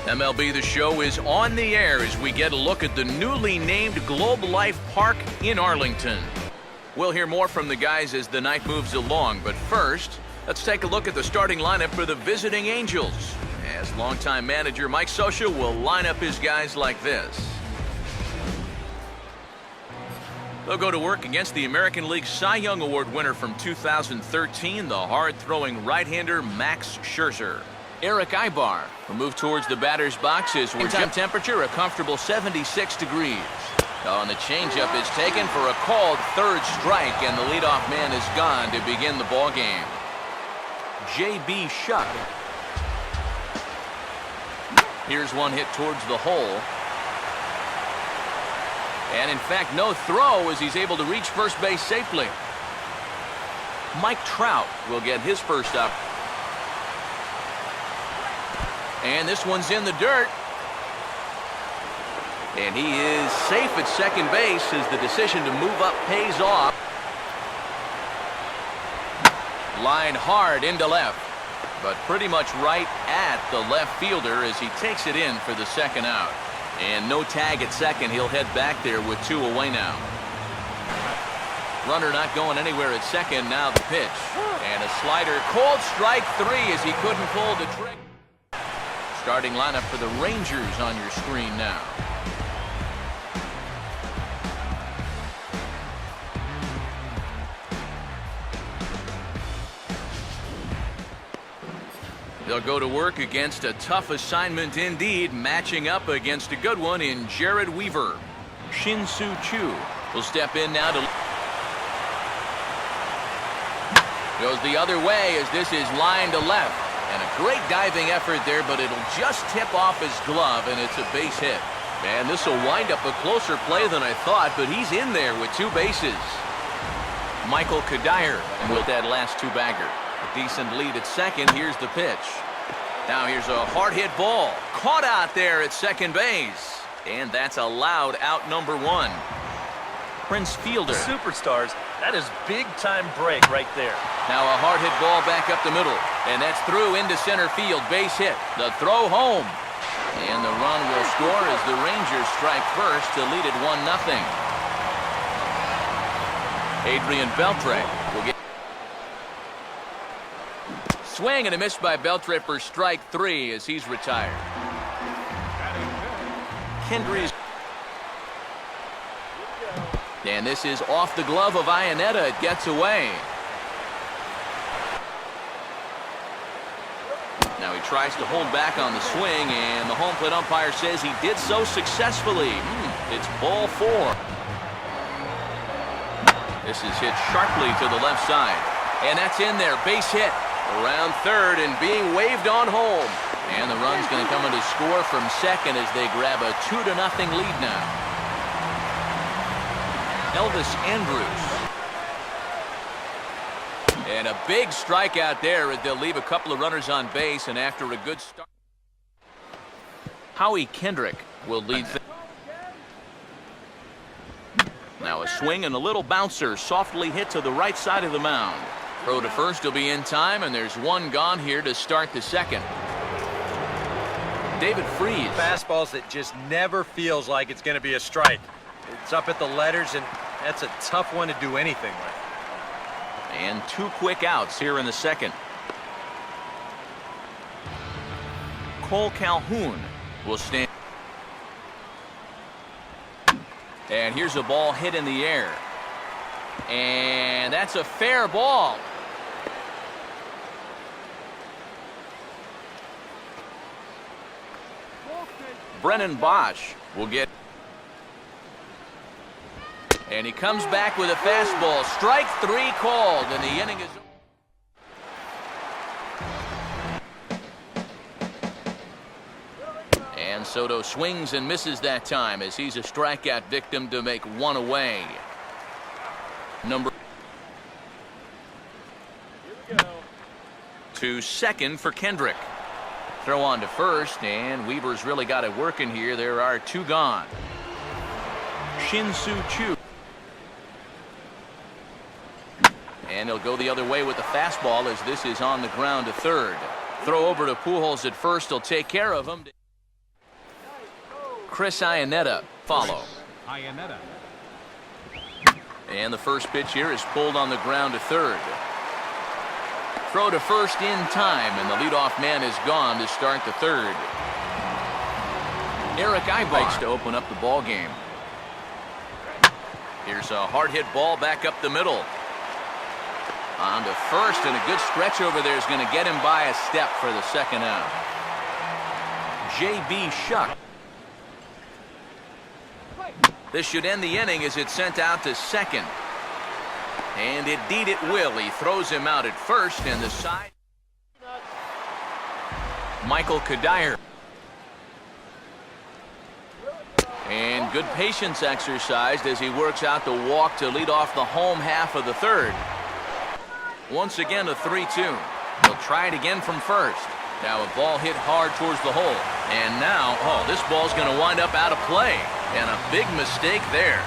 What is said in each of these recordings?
MLB The Show is on the air as we get a look at the newly named Globe Life Park in Arlington. We'll hear more from the guys as the night moves along, but first, let's take a look at the starting lineup for the visiting Angels, as longtime manager Mike Soo-Choo will line up his guys like this. They'll go to work against the American League Cy Young Award winner from 2013, the hard-throwing right-hander Max Scherzer. Eric Ibar will move towards the batter's boxes. Time temperature a comfortable 76 degrees. Oh, and the changeup is taken for a called third strike, and the leadoff man is gone to begin the ball game. J.B. Shuck. Here's one hit towards the hole. And in fact, no throw as he's able to reach first base safely. Mike Trout will get his first up. And this one's in the dirt. And he is safe at second base as the decision to move up pays off. Line hard into left, but pretty much right at the left fielder as he takes it in for the second out. And no tag at second. He'll head back there with two away now. Runner not going anywhere at second. Now the pitch. And a slider. Called strike three as he couldn't pull the trigger. Starting lineup for the Rangers on your screen now. They'll go to work against a tough assignment indeed, matching up against a good one in Jared Weaver. Soo-Choo will step in now to... Goes the other way as this is line to left. And a great diving effort there, but it'll just tip off his glove, and it's a base hit. And this will wind up a closer play than I thought, but he's in there with two bases. Michael Kadire with that last two-bagger. A decent lead at second. Here's the pitch. Now here's a hard hit ball. Caught out there at second base. And that's a loud out number one. Prince Fielder. Superstars. That is big-time break right there. Now a hard hit ball back up the middle. And that's through into center field. Base hit. The throw home. And the run will score as the Rangers strike first to lead it 1-0. Adrian Beltre will get... Swing and a miss by Beltre for strike three as he's retired. Kendry's. And this is off the glove of Iannetta. It gets away. Now he tries to hold back on the swing, and the home plate umpire says he did so successfully. It's ball four. This is hit sharply to the left side. And that's in there. Base hit. Around third and being waved on home. And the run's going to come in to score from second as they grab a 2-0 lead now. Elvis Andrus. And a big strikeout there as they'll leave a couple of runners on base, and after a good start. Howie Kendrick will lead. Now a swing and a little bouncer softly hit to the right side of the mound. Throw to first will be in time, and there's one gone here to start the second. David Freese. Fastballs that just never feels like it's going to be a strike. It's up at the letters, and that's a tough one to do anything with. And two quick outs here in the second. Cole Calhoun will stand. And here's a ball hit in the air. And that's a fair ball. Brennan Bosch will get. And he comes back with a fastball. Strike three called, and the inning is. And Soto swings and misses that time as he's a strikeout victim to make one away. Number to second for Kendrick. Throw on to first, and Weaver's really got it working here. There are two gone. Soo-Choo. And he'll go the other way with the fastball as this is on the ground to third. Throw over to Pujols at first. He'll take care of him. Chris Iannetta follow. And the first pitch here is pulled on the ground to third. Throw to first in time, and the leadoff man is gone to start the third. Eric Ibarz to open up the ball game. Here's a hard hit ball back up the middle. On to first, and a good stretch over there is going to get him by a step for the second out. J.B. Shuck. This should end the inning as it's sent out to second. And indeed it will. He throws him out at first, and the side. Michael Kadire. And good patience exercised as he works out the walk to lead off the home half of the third. Once again a 3-2. He'll try it again from first. Now a ball hit hard towards the hole. And now, this ball's going to wind up out of play. And a big mistake there.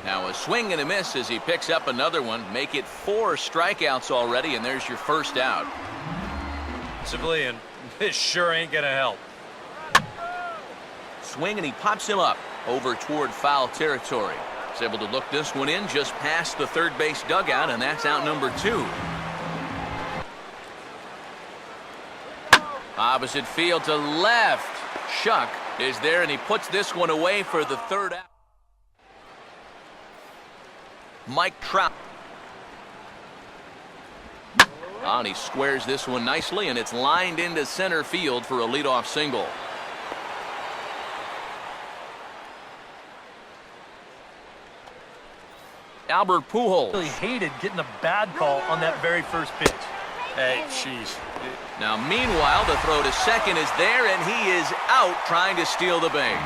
Now a swing and a miss as he picks up another one. Make it 4 strikeouts already, and there's your first out. Civilian, this sure ain't going to help. Swing, and he pops him up over toward foul territory. He's able to look this one in just past the third base dugout, and that's out number 2. Opposite field to left. Shuck is there, and he puts this one away for the third out. Mike Trout. And he squares this one nicely, and it's lined into center field for a leadoff single. Albert Pujols. Really hated getting a bad call on that very first pitch. Hey, jeez. Now, meanwhile, the throw to second is there, and he is out trying to steal the base.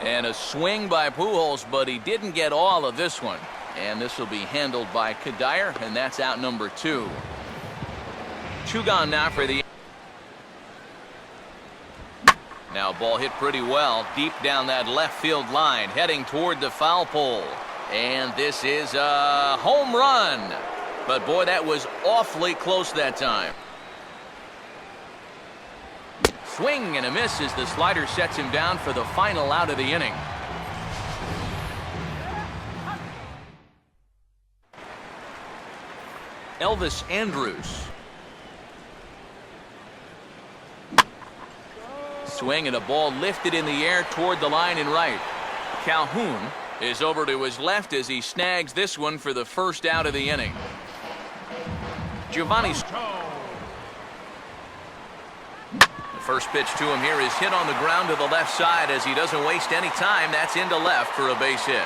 And a swing by Pujols, but he didn't get all of this one. And this will be handled by Kadire, and that's out number 2. 2 gone now for the... Now ball hit pretty well deep down that left field line, heading toward the foul pole. And this is a home run. But boy, that was awfully close that time. Swing and a miss as the slider sets him down for the final out of the inning. Elvis Andrus. Swing and a ball lifted in the air toward the line and right. Calhoun is over to his left as he snags this one for the first out of the inning. Giovanni. The first pitch to him here is hit on the ground to the left side as he doesn't waste any time. That's into left for a base hit.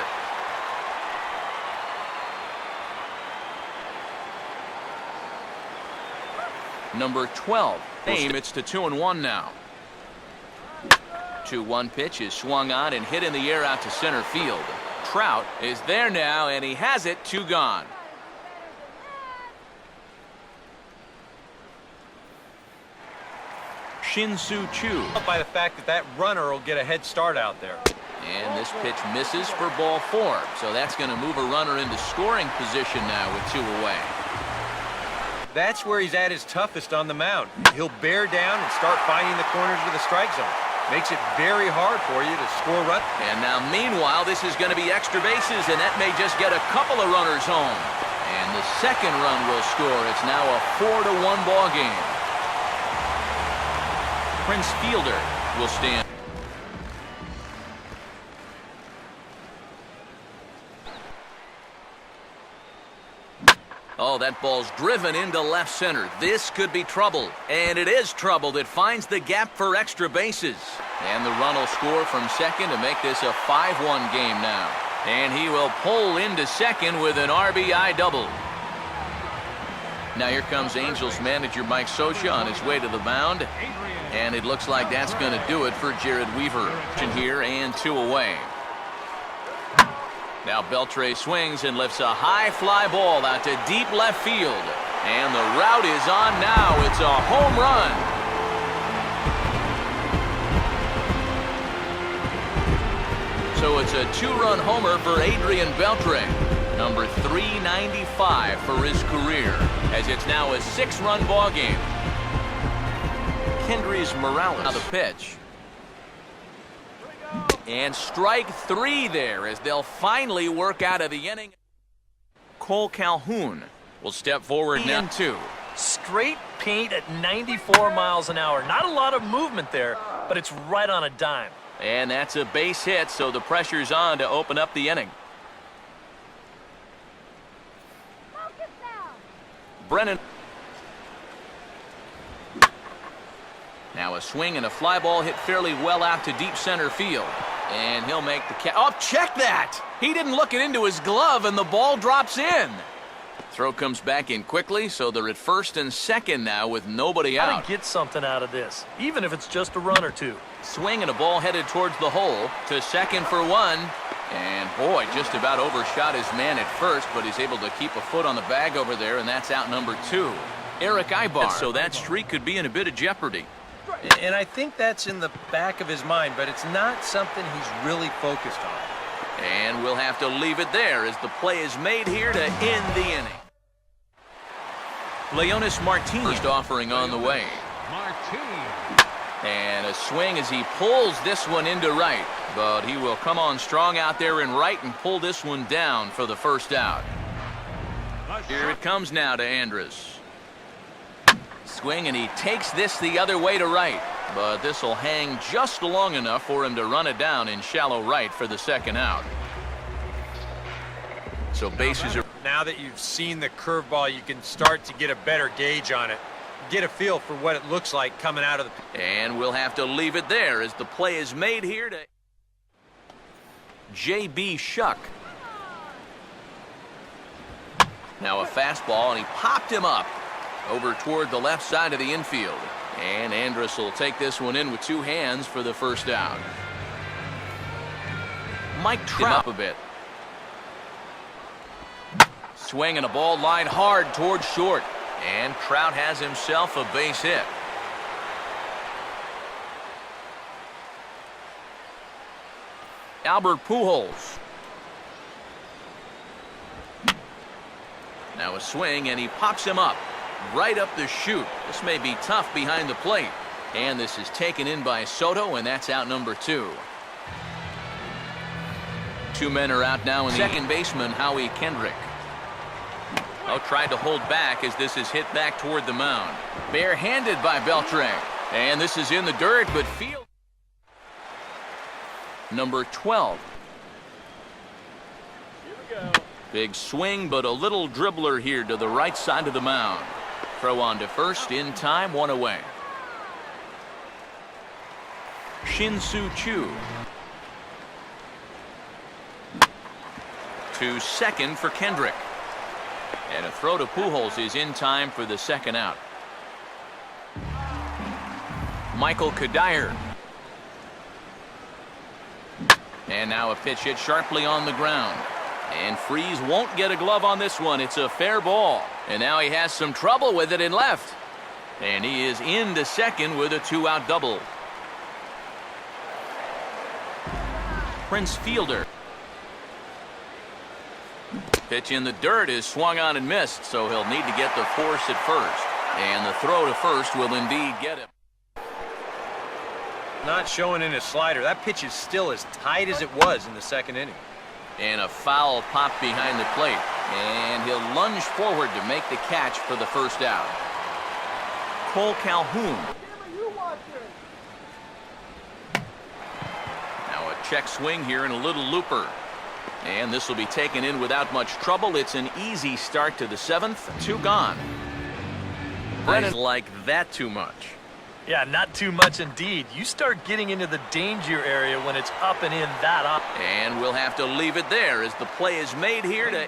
Number 12. Aim. It's to 2-1 now. 2-1 pitch is swung on and hit in the air out to center field. Trout is there now, and he has it. 2 gone. Soo-Choo. By the fact that runner will get a head start out there. And this pitch misses for ball 4. So that's going to move a runner into scoring position now with 2 away. That's where he's at his toughest on the mound. He'll bear down and start finding the corners of the strike zone. Makes it very hard for you to score run. And now, meanwhile, this is going to be extra bases, and that may just get a couple of runners home. And the second run will score. It's now a 4-1 ball game. Prince Fielder will stand. Oh, that ball's driven into left center. This could be trouble. And it is trouble that finds the gap for extra bases. And the run will score from second to make this a 5-1 game now. And he will pull into second with an RBI double. Now here comes Angels manager Mike Soo-Choo on his way to the mound. And it looks like that's going to do it for Jared Weaver. Here and 2 away. Now Beltre swings and lifts a high fly ball out to deep left field. And the route is on now. It's a home run. So it's a 2-run homer for Adrian Beltre. Number 395 for his career, as it's now a 6-run ball game. Kendrys Morales. Now the pitch. And strike 3 there as they'll finally work out of the inning. Cole Calhoun will step forward now. 2. Straight paint at 94 miles an hour. Not a lot of movement there, but it's right on a dime. And that's a base hit, so the pressure's on to open up the inning. Brennan. Now a swing and a fly ball hit fairly well out to deep center field. And he'll make the catch. Oh, check that! He didn't look it into his glove, and the ball drops in. Throw comes back in quickly, so they're at first and second now with nobody out. Gotta get something out of this, even if it's just a run or two. Swing and a ball headed towards the hole to second for 1. And boy, just about overshot his man at first, but he's able to keep a foot on the bag over there, and that's out number 2. Eric Ibar. So that streak could be in a bit of jeopardy. And I think that's in the back of his mind, but it's not something he's really focused on. And we'll have to leave it there as the play is made here to end the inning. Leonis Martinez first offering on the way. And a swing as he pulls this one into right. But he will come on strong out there in right and pull this one down for the first out. Here it comes now to Andrus. Swing, and he takes this the other way to right. But this will hang just long enough for him to run it down in shallow right for the second out. So bases are... Now that you've seen the curveball, you can start to get a better gauge on it. Get a feel for what it looks like coming out of the... And we'll have to leave it there as the play is made here to... J.B. Shuck. Now a fastball, and he popped him up over toward the left side of the infield. And Andrus will take this one in with 2 hands for the first out. Mike Trout up a bit. Swing and a ball lined hard towards short. And Trout has himself a base hit. Albert Pujols. Now a swing, and he pops him up right up the chute. This may be tough behind the plate. And this is taken in by Soto, and that's out number 2. 2 men are out now in the second baseman, Howie Kendrick. Oh, tried to hold back as this is hit back toward the mound. Barehanded by Beltre. And this is in the dirt, but field. Number 12. Here we go. Big swing, but a little dribbler here to the right side of the mound. Throw on to first, in time, 1 away. Soo-Choo. To second for Kendrick. And a throw to Pujols is in time for the second out. Michael Kadire. And now a pitch hit sharply on the ground. And Freese won't get a glove on this one. It's a fair ball. And now he has some trouble with it in left. And he is into second with a 2-out double. Prince Fielder. Pitch in the dirt is swung on and missed, so he'll need to get the force at first. And the throw to first will indeed get him. Not showing in his slider. That pitch is still as tight as it was in the second inning. And a foul pop behind the plate. And he'll lunge forward to make the catch for the first out. Cole Calhoun. Now a check swing here and a little looper. And this will be taken in without much trouble. It's an easy start to the 7th. 2 gone. Brennan like that too much. Yeah, not too much indeed. You start getting into the danger area when it's up and in that up. And we'll have to leave it there as the play is made here to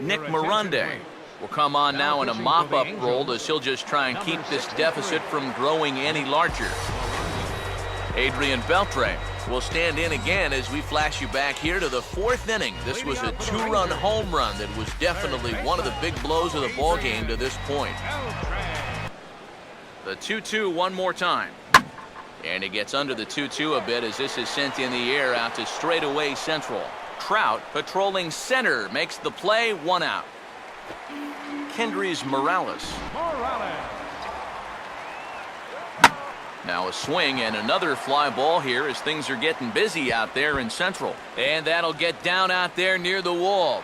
Nick Miranda will come on now in a mop-up role as he'll just try and keep this deficit from growing any larger. Adrian Beltre will stand in again as we flash you back here to the 4th inning. This was a 2-run home run that was definitely one of the big blows of the ball game to this point. The 2-2 one more time. And he gets under the 2-2 a bit as this is sent in the air out to straightaway central. Trout, patrolling center, makes the play, 1 out. Kendrys Morales. Now a swing and another fly ball here as things are getting busy out there in Central. And that'll get down out there near the wall.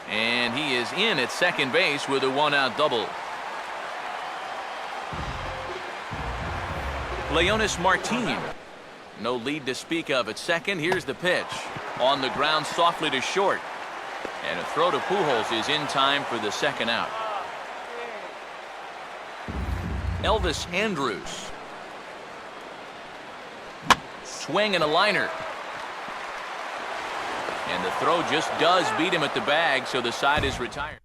And he is in at second base with a 1-out double. Leonis Martin. No lead to speak of at second. Here's the pitch. On the ground softly to short. And a throw to Pujols is in time for the 2nd out. Elvis Andrus. Swing and a liner. And the throw just does beat him at the bag, so the side is retired.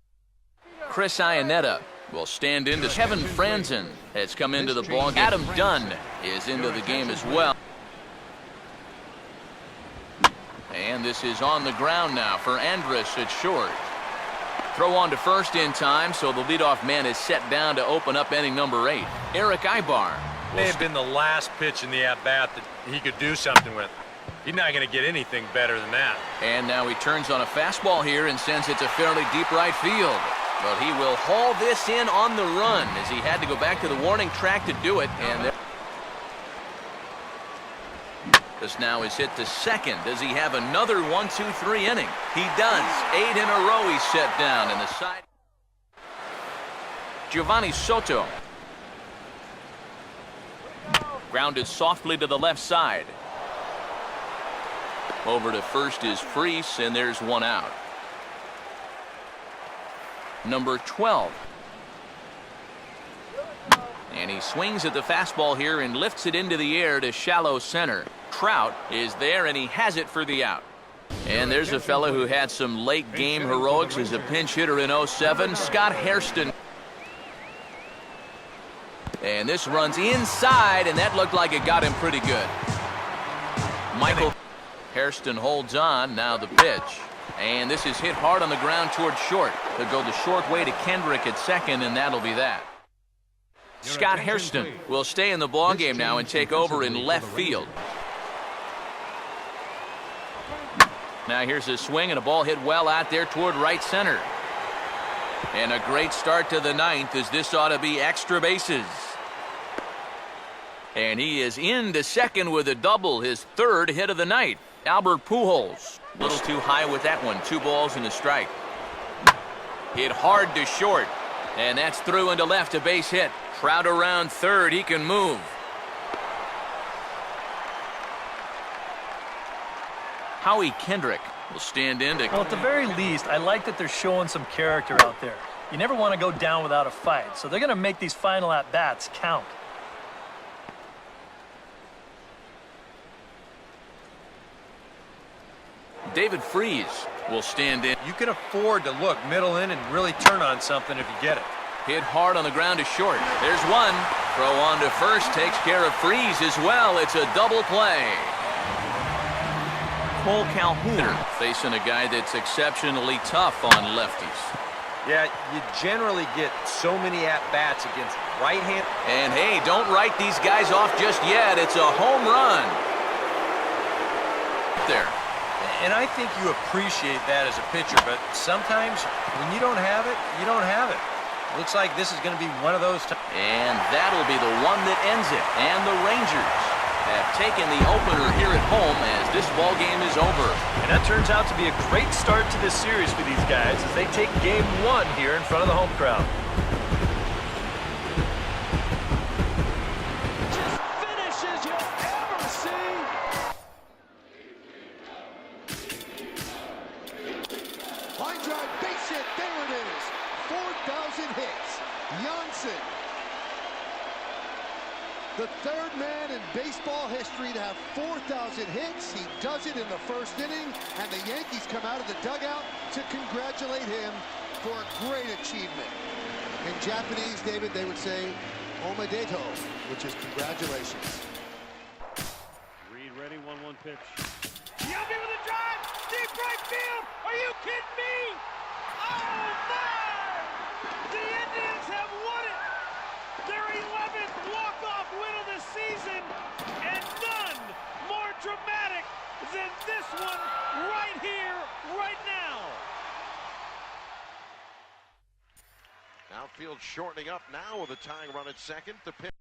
Chris Iannetta will stand into. Kevin Franzen has come into the ball. Adam Dunn is into the game as well. And this is on the ground now for Andrus at short. Throw on to first in time, so the leadoff man is set down to open up inning number 8. Eric Ibar. May have been the last pitch in the at-bat that he could do something with. He's not going to get anything better than that. And now he turns on a fastball here and sends it to fairly deep right field. But he will haul this in on the run as he had to go back to the warning track to do it. And this now is hit to second. Does he have another 1-2-3 inning? He does. 8 in a row he's set down in the side. Giovanni Soto. Grounded softly to the left side. Over to first is Freese, and there's 1 out. Number 12. And he swings at the fastball here and lifts it into the air to shallow center. Trout is there, and he has it for the out. And there's a fellow who had some late game heroics as a pinch hitter in 07, Scott Hairston. And this runs inside, and that looked like it got him pretty good. Michael Hairston holds on. Now the pitch. And this is hit hard on the ground towards short. They'll go the short way to Kendrick at second, and that'll be that. Scott Hairston will stay in the ballgame now and take over in left field. Now here's a swing and a ball hit well out there toward right center. And a great start to the 9th as this ought to be extra bases. And he is into second with a double, his 3rd hit of the night. Albert Pujols. A little too high with that one. 2 balls and a strike. Hit hard to short. And that's through into left, a base hit. Trout around third. He can move. Howie Kendrick will stand in to... Well, at the very least, I like that they're showing some character out there. You never want to go down without a fight, so they're going to make these final at-bats count. David Freese will stand in. You can afford to look middle in and really turn on something if you get it. Hit hard on the ground to short. There's one. Throw on to first takes care of Freese as well. It's a double play. Cole Calhoun facing a guy that's exceptionally tough on lefties. Yeah, you generally get so many at-bats against right-hand. And hey, don't write these guys off just yet. It's a home run. There. And I think you appreciate that as a pitcher, but sometimes when you don't have it, you don't have it. Looks like this is going to be one of those times. And that'll be the one that ends it. And the Rangers have taken the opener here at home as this ball game is over. And that turns out to be a great start to this series for these guys as they take game 1 here in front of the home crowd. The 3rd man in baseball history to have 4,000 hits. He does it in the 1st inning, and the Yankees come out of the dugout to congratulate him for a great achievement. In Japanese, David, they would say omedeto, which is congratulations. Reed ready, 1-1 pitch. Yogi with a drive, deep right field. Are you kidding me? Oh my! The Indians have won it. Their 11th walk-off win of the season, and none more dramatic than this one right here, right now. Outfield shortening up now with a tying run at second. The pitch.